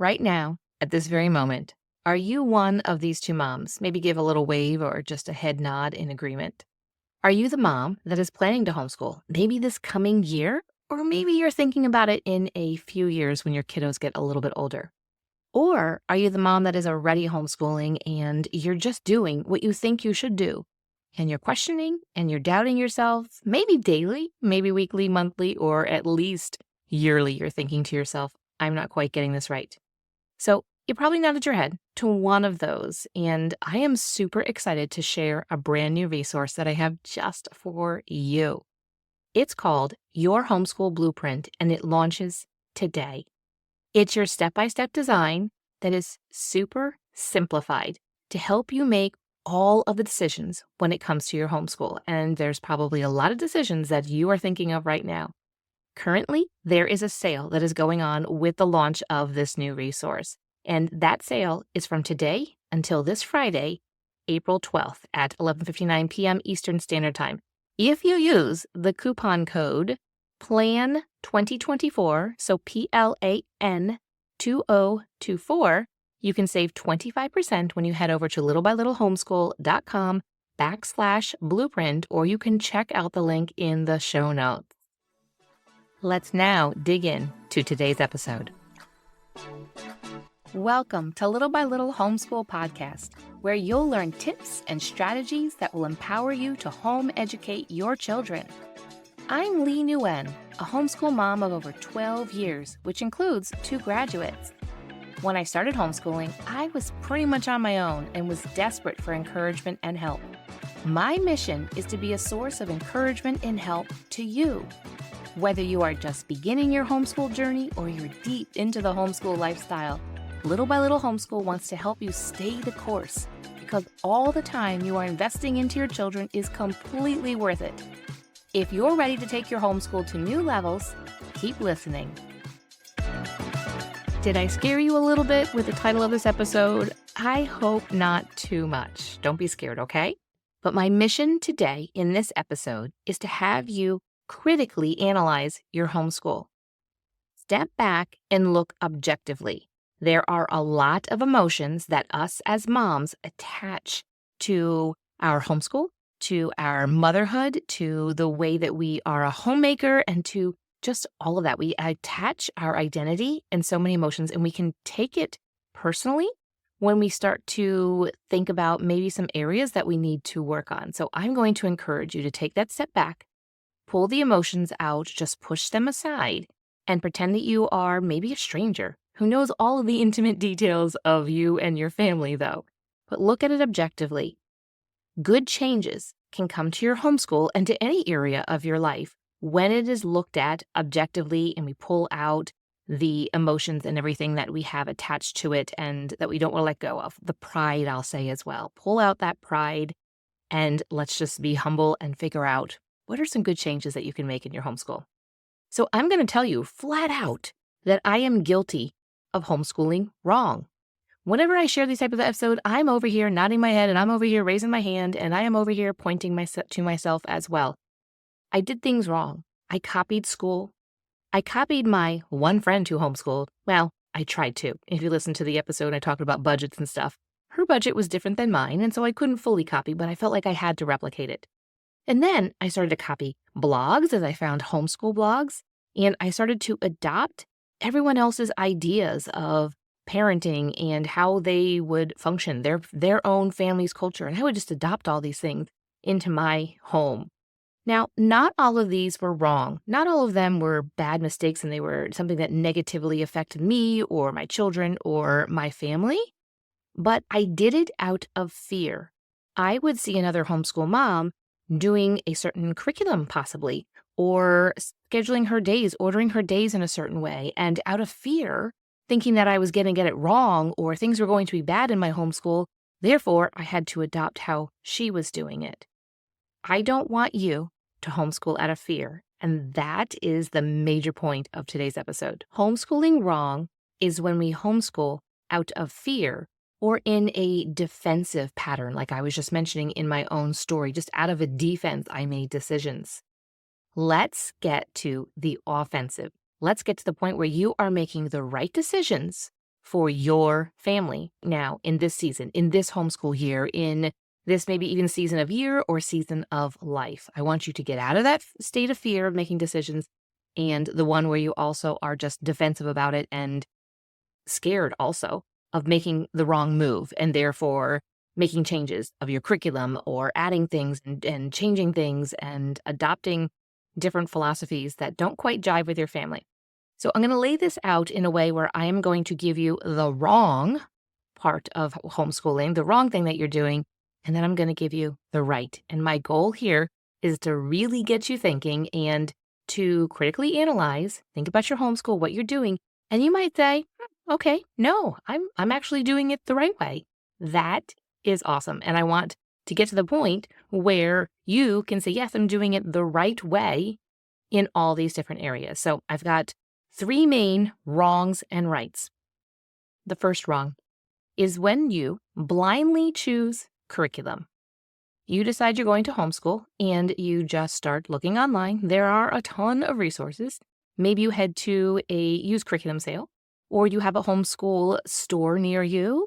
Right now, at this very moment, are you one of these two moms? Maybe give a little wave or just a head nod in agreement. Are you the mom that is planning to homeschool, maybe this coming year? Or maybe you're thinking about it in a few years when your kiddos get a little bit older. Or are you the mom that is already homeschooling and you're just doing what you think you should do? And you're questioning and you're doubting yourself, maybe daily, maybe weekly, monthly, or at least yearly. You're thinking to yourself, I'm not quite getting this right. So you probably nodded your head to one of those. And I am super excited to share a brand new resource that I have just for you. It's called Your Homeschool Blueprint, and it launches today. It's your step-by-step design that is super simplified to help you make all of the decisions when it comes to your homeschool. And there's probably a lot of decisions that you are thinking of right now. Currently, there is a sale that is going on with the launch of this new resource. And that sale is from today until this Friday, April 12th at 11:59 p.m. Eastern Standard Time. If you use the coupon code PLAN2024, so PLAN 2024, you can save 25% when you head over to littlebylittlehomeschool.com/blueprint, or you can check out the link in the show notes. Let's now dig in to today's episode. Welcome to Little by Little Homeschool Podcast, where you'll learn tips and strategies that will empower you to home educate your children. I'm Leigh Nguyen, a homeschool mom of over 12 years, which includes 2 graduates. When I started homeschooling, I was pretty much on my own and was desperate for encouragement and help. My mission is to be a source of encouragement and help to you. Whether you are just beginning your homeschool journey or you're deep into the homeschool lifestyle, Little by Little Homeschool wants to help you stay the course, because all the time you are investing into your children is completely worth it. If you're ready to take your homeschool to new levels, keep listening. Did I scare you a little bit with the title of this episode? I hope not too much. Don't be scared, okay? But my mission today in this episode is to have you critically analyze your homeschool. Step back and look objectively. There are a lot of emotions that us as moms attach to our homeschool, to our motherhood, to the way that we are a homemaker, and to just all of that. We attach our identity and so many emotions, and we can take it personally when we start to think about maybe some areas that we need to work on. So I'm going to encourage you to take that step back, pull the emotions out, just push them aside, and pretend that you are maybe a stranger who knows all of the intimate details of you and your family, though. But look at it objectively. Good changes can come to your homeschool and to any area of your life when it is looked at objectively and we pull out the emotions and everything that we have attached to it and that we don't want to let go of. The pride, I'll say as well. Pull out that pride and let's just be humble and figure out what are some good changes that you can make in your homeschool. So I'm going to tell you flat out that I am guilty of homeschooling wrong. Whenever I share these type of episode, I'm over here nodding my head and I'm over here raising my hand and I am over here pointing to myself as well. I did things wrong. I copied school. I copied my one friend who homeschooled. Well, I tried to. If you listen to the episode, I talked about budgets and stuff. Her budget was different than mine, and so I couldn't fully copy, but I felt like I had to replicate it. And then I started to copy blogs as I found homeschool blogs, and I started to adopt everyone else's ideas of parenting and how they would function, their own family's culture. And I would just adopt all these things into my home. Now, not all of these were wrong. Not all of them were bad mistakes and they were something that negatively affected me or my children or my family. But I did it out of fear. I would see another homeschool mom doing a certain curriculum possibly, or scheduling her days, ordering her days in a certain way. And out of fear, thinking that I was going to get it wrong or things were going to be bad in my homeschool, therefore I had to adopt how she was doing it. I don't want you to homeschool out of fear. And that is the major point of today's episode. Homeschooling wrong is when we homeschool out of fear or in a defensive pattern, like I was just mentioning in my own story. Just out of a defense, I made decisions. Let's get to the offensive. Let's get to the point where you are making the right decisions for your family now in this season, in this homeschool year, in this maybe even season of year or season of life. I want you to get out of that state of fear of making decisions and the one where you also are just defensive about it and scared also of making the wrong move and therefore making changes of your curriculum or adding things and changing things and adopting different philosophies that don't quite jive with your family. So I'm going to lay this out in a way where I am going to give you the wrong part of homeschooling, the wrong thing that you're doing, and then I'm going to give you the right. And my goal here is to really get you thinking and to critically analyze, think about your homeschool, what you're doing, and you might say, okay, no, I'm actually doing it the right way. That is awesome. And I want to get to the point where you can say, yes, I'm doing it the right way in all these different areas. So I've got 3 main wrongs and rights. The first wrong is when you blindly choose curriculum. You decide you're going to homeschool and you just start looking online. There are a ton of resources. Maybe you head to a used curriculum sale, or you have a homeschool store near you,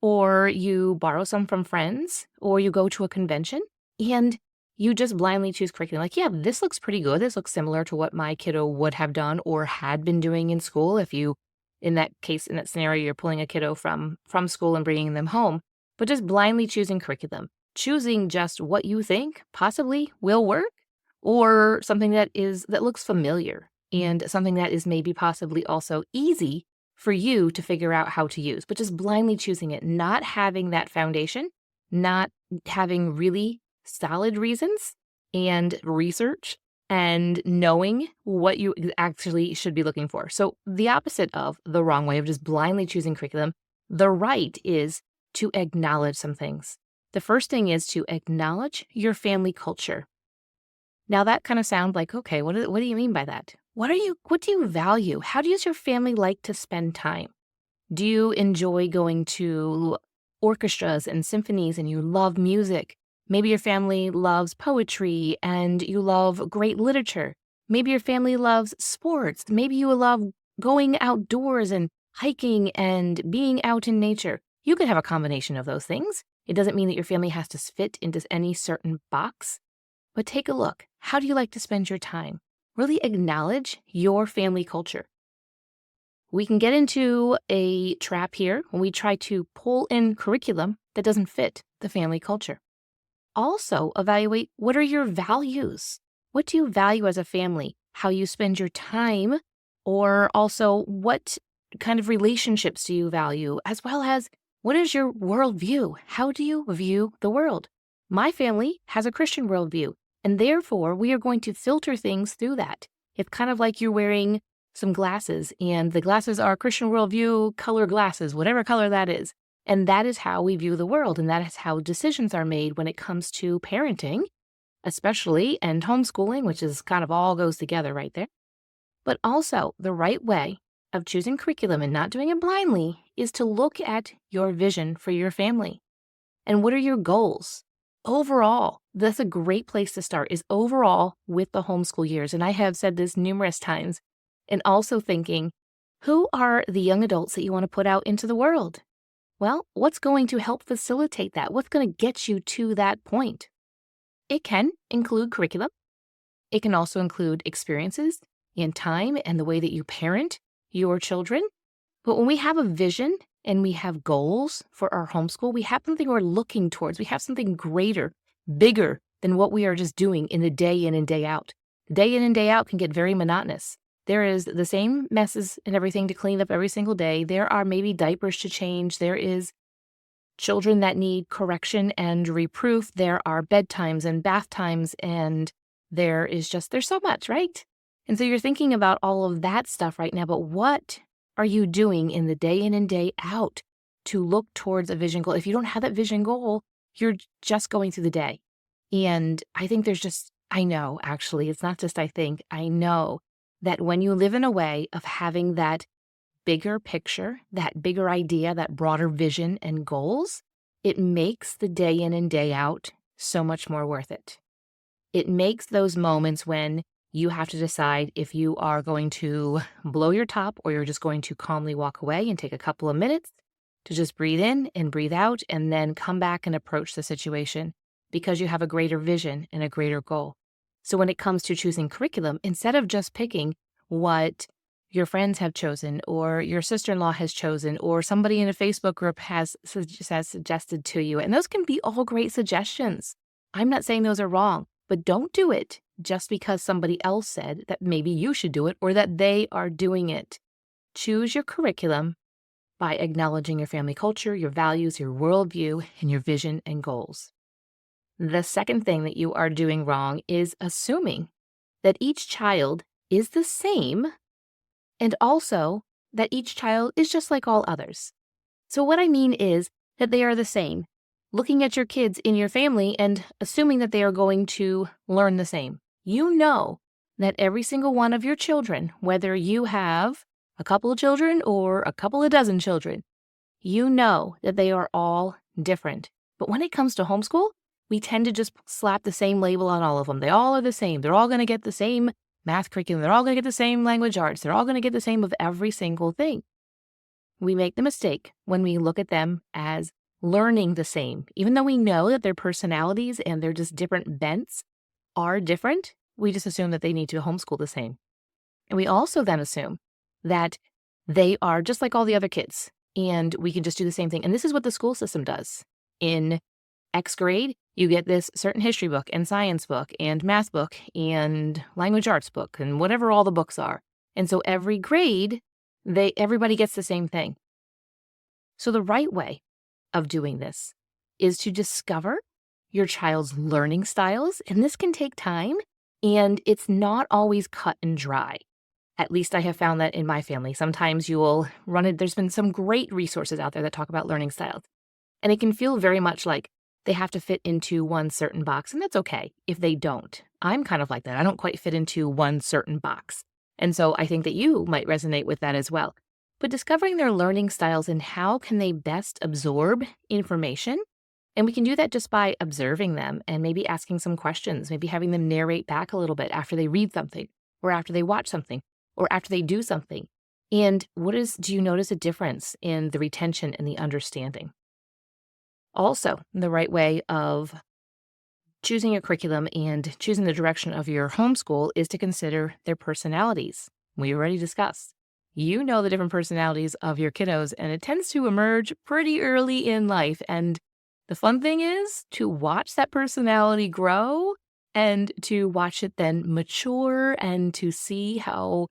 or you borrow some from friends, or you go to a convention and you just blindly choose curriculum. Like, yeah, this looks pretty good. This looks similar to what my kiddo would have done or had been doing in school. If you, in that case, in that scenario, you're pulling a kiddo from school and bringing them home, but just blindly choosing curriculum, choosing just what you think possibly will work or something that looks familiar and something that is maybe possibly also easy for you to figure out how to use, but just blindly choosing it, not having that foundation, not having really solid reasons and research and knowing what you actually should be looking for. So the opposite of the wrong way of just blindly choosing curriculum, the right is to acknowledge some things. The first thing is to acknowledge your family culture. Now that kind of sounds like, okay, what do you mean by that? What do you value? How does your family like to spend time? Do you enjoy going to orchestras and symphonies and you love music? Maybe your family loves poetry and you love great literature. Maybe your family loves sports. Maybe you love going outdoors and hiking and being out in nature. You could have a combination of those things. It doesn't mean that your family has to fit into any certain box, but take a look. How do you like to spend your time? Really acknowledge your family culture. We can get into a trap here when we try to pull in curriculum that doesn't fit the family culture. Also, evaluate what are your values? What do you value as a family? How you spend your time, or also what kind of relationships do you value, as well as what is your worldview? How do you view the world? My family has a Christian worldview, and therefore we are going to filter things through that. It's kind of like you're wearing some glasses, and the glasses are Christian worldview color glasses, whatever color that is. And that is how we view the world, and that is how decisions are made when it comes to parenting, especially, and homeschooling, which is kind of all goes together right there. But also, the right way of choosing curriculum and not doing it blindly is to look at your vision for your family. And what are your goals? Overall, that's a great place to start, is overall with the homeschool years. And I have said this numerous times, and also thinking, who are the young adults that you want to put out into the world? Well, what's going to help facilitate that? What's going to get you to that point? It can include curriculum. It can also include experiences and time and the way that you parent your children. But when we have a vision and we have goals for our homeschool, we have something we're looking towards. We have something greater, bigger than what we are just doing in the day in and day out. Day in and day out can get very monotonous. There is the same messes and everything to clean up every single day. There are maybe diapers to change. There is children that need correction and reproof. There are bedtimes and bath times, and there's so much, right? And so you're thinking about all of that stuff right now, but what are you doing in the day in and day out to look towards a vision goal? If you don't have that vision goal, you're just going through the day. And I think I know, actually, it's not just I think, I know that when you live in a way of having that bigger picture, that bigger idea, that broader vision and goals, it makes the day in and day out so much more worth it. It makes those moments when You have to decide if you are going to blow your top or you're just going to calmly walk away and take a couple of minutes to just breathe in and breathe out and then come back and approach the situation because you have a greater vision and a greater goal. So when it comes to choosing curriculum, instead of just picking what your friends have chosen or your sister-in-law has chosen or somebody in a Facebook group has suggested to you, and those can be all great suggestions. I'm not saying those are wrong, but don't do it just because somebody else said that maybe you should do it or that they are doing it. Choose your curriculum by acknowledging your family culture, your values, your worldview, and your vision and goals. The second thing that you are doing wrong is assuming that each child is the same and also that each child is just like all others. So what I mean is that they are the same. Looking at your kids in your family and assuming that they are going to learn the same. You know that every single one of your children, whether you have a couple of children or a couple of dozen children, you know that they are all different. But when it comes to homeschool, we tend to just slap the same label on all of them. They all are the same. They're all going to get the same math curriculum. They're all going to get the same language arts. They're all going to get the same of every single thing. We make the mistake when we look at them as learning the same. Even though we know that their personalities and their just different bents are different, we just assume that they need to homeschool the same. And we also then assume that they are just like all the other kids and we can just do the same thing. And this is what the school system does. In X grade, you get this certain history book and science book and math book and language arts book and whatever all the books are. And so every grade, everybody gets the same thing. So the right way of doing this is to discover your child's learning styles. And this can take time and it's not always cut and dry. At least I have found that in my family. Sometimes you will run it. There's been some great resources out there that talk about learning styles. And it can feel very much like they have to fit into one certain box, and that's okay if they don't. I'm kind of like that. I don't quite fit into one certain box. And so I think that you might resonate with that as well. But discovering their learning styles and how can they best absorb information, and we can do that just by observing them and maybe asking some questions, maybe having them narrate back a little bit after they read something or after they watch something or after they do something. And do you notice a difference in the retention and the understanding? Also, the right way of choosing your curriculum and choosing the direction of your homeschool is to consider their personalities. We already discussed. You know the different personalities of your kiddos, and it tends to emerge pretty early in life. And the fun thing is to watch that personality grow and to watch it then mature and to see how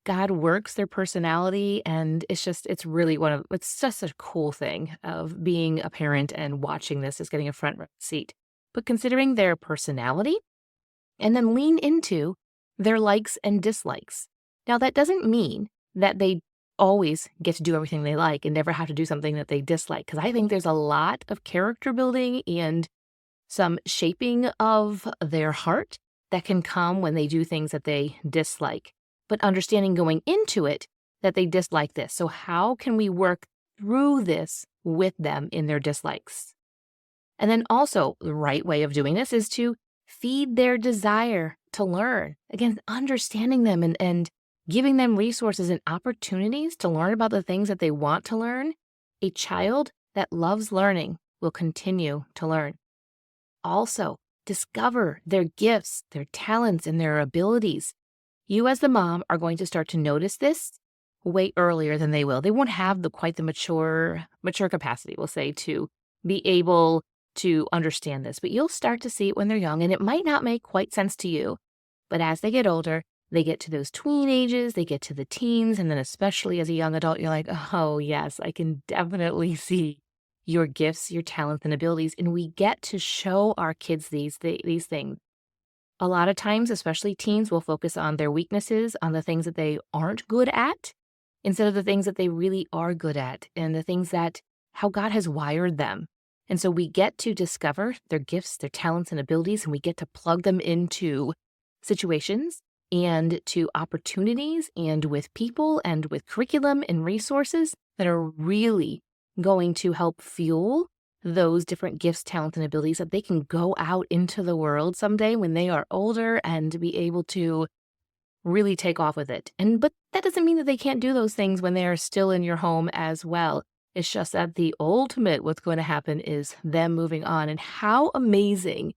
God works their personality. And it's just a cool thing of being a parent and watching this is getting a front row seat. But considering their personality and then lean into their likes and dislikes. Now, that doesn't mean that they always get to do everything they like and never have to do something that they dislike. Because I think there's a lot of character building and some shaping of their heart that can come when they do things that they dislike. But understanding going into it that they dislike this. So how can we work through this with them in their dislikes? And then also the right way of doing this is to feed their desire to learn. Again, understanding them and giving them resources and opportunities to learn about the things that they want to learn. A child that loves learning will continue to learn. Also, discover their gifts, their talents, and their abilities. You as the mom are going to start to notice this way earlier than they will. They won't have quite the mature capacity, we'll say, to be able to understand this. But you'll start to see it when they're young, and it might not make quite sense to you. But as they get older, they get to those tween ages, they get to the teens, and then especially as a young adult, you're like, oh yes, I can definitely see your gifts, your talents, and abilities. And we get to show our kids these things. A lot of times, especially teens, will focus on their weaknesses, on the things that they aren't good at, instead of the things that they really are good at, and the things that how God has wired them. And so we get to discover their gifts, their talents, and abilities, and we get to plug them into situations and to opportunities and with people and with curriculum and resources that are really going to help fuel those different gifts, talents, and abilities that they can go out into the world someday when they are older and be able to really take off with it. But that doesn't mean that they can't do those things when they are still in your home as well. It's just that the ultimate what's going to happen is them moving on. And how amazing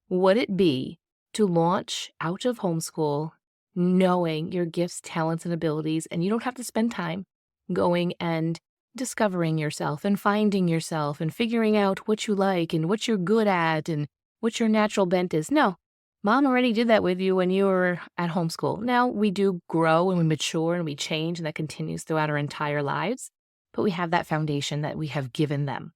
would it be to launch out of homeschool knowing your gifts, talents, and abilities, and you don't have to spend time going and discovering yourself and finding yourself and figuring out what you like and what you're good at and what your natural bent is. No, mom already did that with you when you were at homeschool. Now we do grow and we mature and we change, and that continues throughout our entire lives, but we have that foundation that we have given them.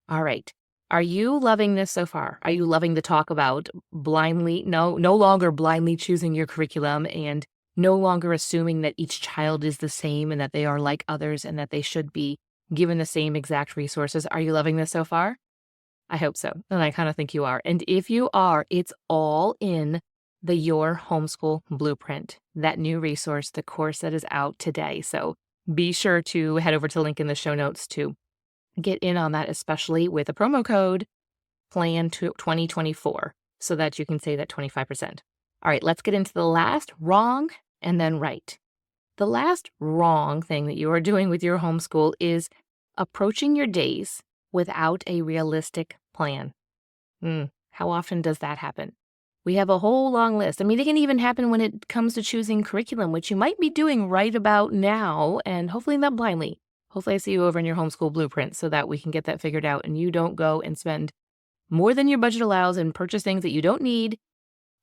All right. Are you loving this so far? Are you loving the talk about no longer blindly choosing your curriculum and no longer assuming that each child is the same and that they are like others and that they should be given the same exact resources? Are you loving this so far? I hope so. And I kind of think you are. And if you are, it's all in the Your Homeschool Blueprint, that new resource, the course that is out today. So be sure to head over to the link in the show notes to get in on that, especially with a promo code PLAN2024 so that you can save that 25%. All right, let's get into the last wrong and then right. The last wrong thing that you are doing with your homeschool is approaching your days without a realistic plan. How often does that happen? We have a whole long list. I mean, it can even happen when it comes to choosing curriculum, which you might be doing right about now, and hopefully not blindly. Hopefully I see you over in your homeschool blueprint so that we can get that figured out and you don't go and spend more than your budget allows and purchase things that you don't need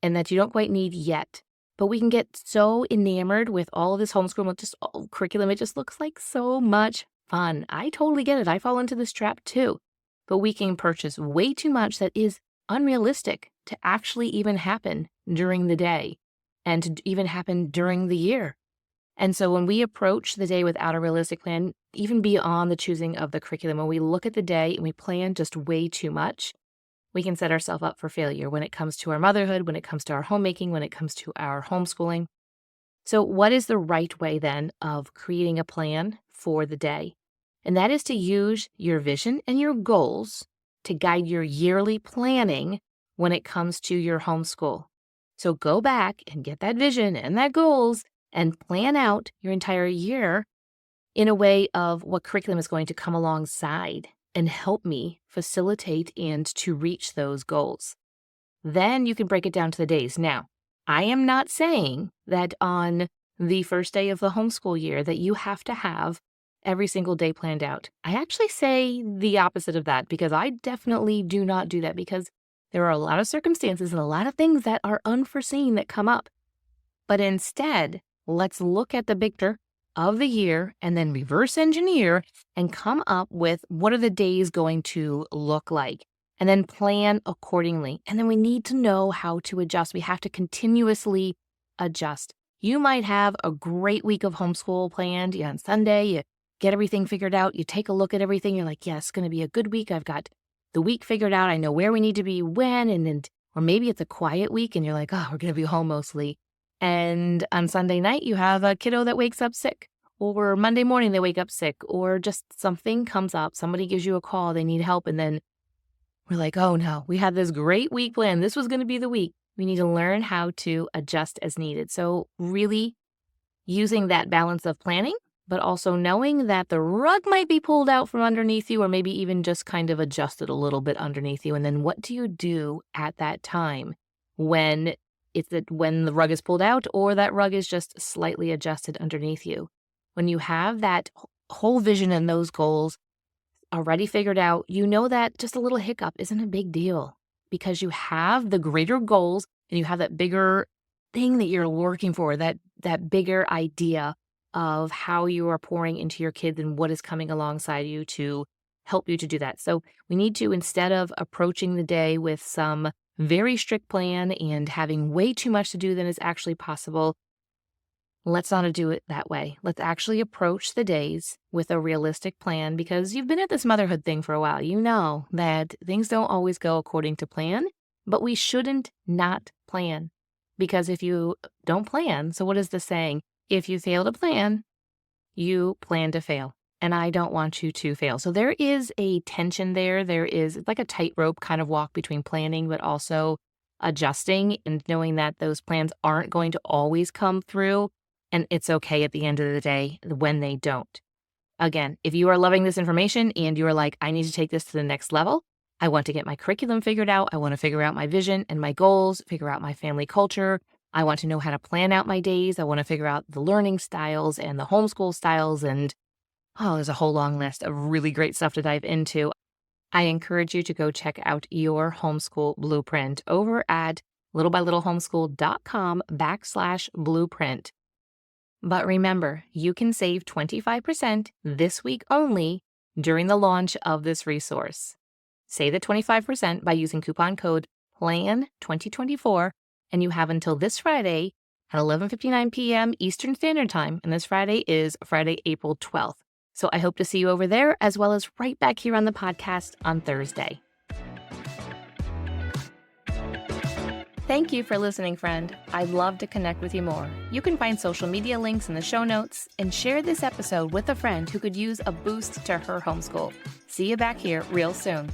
and that you don't quite need yet. But we can get so enamored with all of this homeschool curriculum. It just looks like so much fun. I totally get it. I fall into this trap too. But we can purchase way too much that is unrealistic to actually even happen during the day and to even happen during the year. And so when we approach the day without a realistic plan, even beyond the choosing of the curriculum, when we look at the day and we plan just way too much, we can set ourselves up for failure when it comes to our motherhood, when it comes to our homemaking, when it comes to our homeschooling. So what is the right way then of creating a plan for the day? And that is to use your vision and your goals to guide your yearly planning when it comes to your homeschool. So go back and get that vision and that goals and plan out your entire year in a way of what curriculum is going to come alongside and help me facilitate and to reach those goals. Then you can break it down to the days. Now, I am not saying that on the first day of the homeschool year that you have to have every single day planned out. I actually say the opposite of that because I definitely do not do that because there are a lot of circumstances and a lot of things that are unforeseen that come up. But instead, let's look at the picture of the year and then reverse engineer and come up with what are the days going to look like and then plan accordingly. And then we need to know how to adjust. We have to continuously adjust. You might have a great week of homeschool planned. On Sunday, you get everything figured out. You take a look at everything. You're like, yes, it's going to be a good week. I've got the week figured out. I know where we need to be when. Or maybe it's a quiet week and you're like, oh, we're going to be home mostly. And on Sunday night, you have a kiddo that wakes up sick, or Monday morning they wake up sick, or just something comes up. Somebody gives you a call, they need help. And then we're like, oh no, we had this great week planned. This was going to be the week. We need to learn how to adjust as needed. So really using that balance of planning, but also knowing that the rug might be pulled out from underneath you, or maybe even just kind of adjusted a little bit underneath you. And then what do you do at that time when when the rug is pulled out or that rug is just slightly adjusted underneath you? When you have that whole vision and those goals already figured out, you know that just a little hiccup isn't a big deal because you have the greater goals and you have that bigger thing that you're working for, that bigger idea of how you are pouring into your kids and what is coming alongside you to help you to do that. So we need to, instead of approaching the day with some very strict plan and having way too much to do than is actually possible, let's not do it that way. Let's actually approach the days with a realistic plan because you've been at this motherhood thing for a while. You know that things don't always go according to plan, but we shouldn't not plan because if you don't plan, so what is the saying? If you fail to plan, you plan to fail. And I don't want you to fail. So there is a tension there. There is like a tightrope kind of walk between planning, but also adjusting and knowing that those plans aren't going to always come through. And it's okay at the end of the day when they don't. Again, if you are loving this information and you're like, I need to take this to the next level, I want to get my curriculum figured out. I want to figure out my vision and my goals, figure out my family culture. I want to know how to plan out my days. I want to figure out the learning styles and the homeschool styles. And there's a whole long list of really great stuff to dive into. I encourage you to go check out your homeschool blueprint over at littlebylittleHomeschool.com/blueprint. But remember, you can save 25% this week only during the launch of this resource. Save the 25% by using coupon code PLAN2024, and you have until this Friday at 11:59 p.m. Eastern Standard Time, and this Friday is Friday, April 12th. So I hope to see you over there, as well as right back here on the podcast on Thursday. Thank you for listening, friend. I'd love to connect with you more. You can find social media links in the show notes and share this episode with a friend who could use a boost to her homeschool. See you back here real soon.